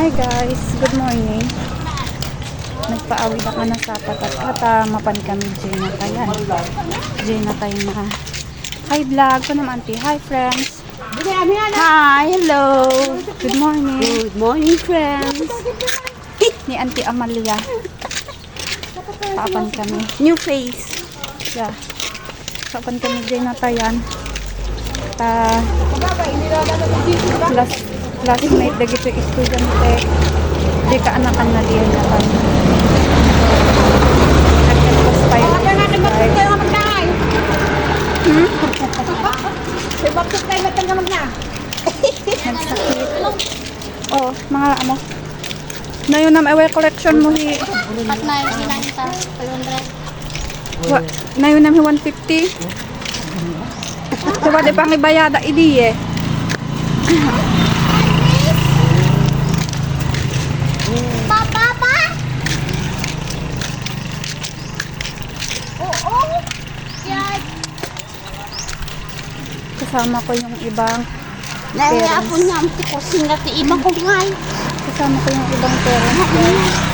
Hi guys, good morning. Nagpaawid ako na sa patat at mapan kami Gina Tayan. Gina Tayan na. Hi vlog ko naman auntie. Hi friends. Hi, hello. Good morning. Good morning, friends. Ni Auntie Amalia. Papan kami. New face. Yeah. Papan kami Gina Tayan. Classmate dagito estudyante. Di ka anakan na diyan na kan. Nagkakos tayo. Nagsakit. Oh, mga amo. Na yun na may collection mo hi. At na yung sinangita, 100. Na yun na 150. Diba di pang ibayada idi eh. Papa! Oo! Yan! Kasama ko yung ibang Naiya po niya ang tikusin na ti iba ko ngay. Kasama ko yung ibang parents.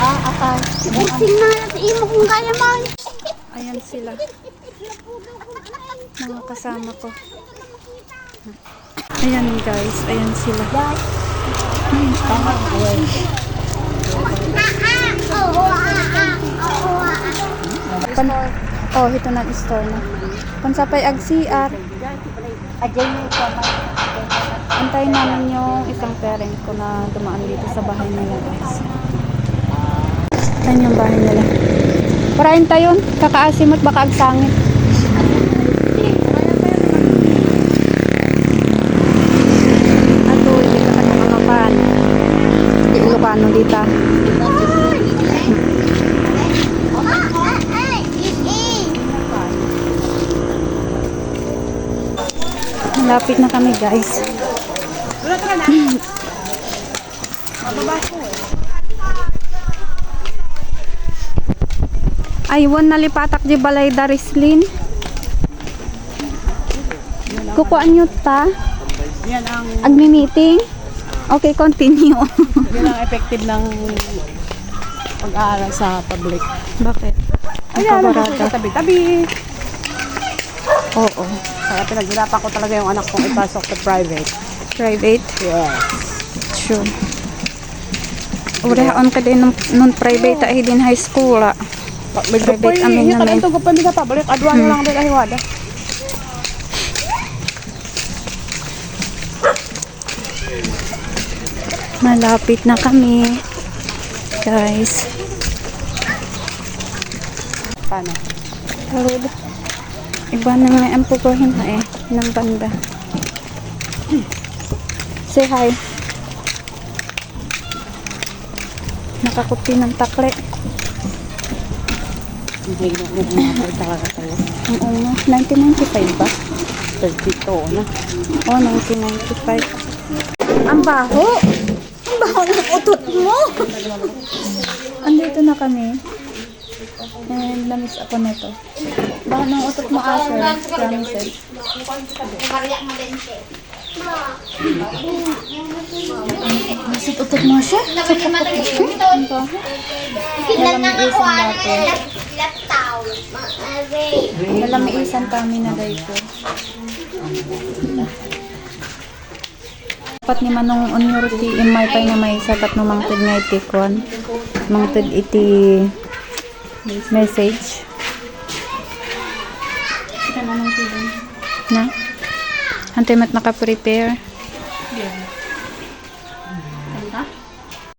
Akay. Tikusin na ti iba kong kaya man. Ayan sila. Mga kasama ko. Ayan guys, ayan sila. Oh, ito na store na. Pansapay ag CR. Antayin namin yung isang parent ko na dumaan dito sa bahay nila guys. Ayan yung bahay nila. Parahin tayo, kakaasimot baka agsangit. Ato, hindi ka kanya mga pan. Hindi Ilocano dito. Malapit na kami guys. Aywan nalipatak di balay darislin. Kukuan nyo ta? Yan ang Agmi-meeting? Okay, continue. yan ang effective ng pag-aaral sa public. Bakit? Ayan, Nakabarada. nandito sa tabi-tabi. Oo. Kaya pinaghirapan ko talaga yung anak kong ipasok sa private. Private? Yes. Sure. Urahaon ka din nun private ay din high school. Medyo po Private amin yung namin. talento ko pa sa public. Adwa na lang din ahiwada. Malapit na kami. Guys. Paano? Harod. Iba na nga ang pupuhin na ng banda. Say hi. Nakakupi ng takle. Hindi na umabot talaga tayo. Oo nga. 1995 ba? 32 na. Oh, 1995. Ang baho! Ang baho ng utot mo! Andito na kami. And namiss ako nito. Baho ng utot mo, Asher. Promises. Nasit utot mo siya? Ang baho. Nalamiisan dati. Nalamiisan kami na diaper. Dapat ni manong onyority imay pa na may sakat no mangtid nga iti kon. Mangtid iti message. Na? Antay mat naka-prepare.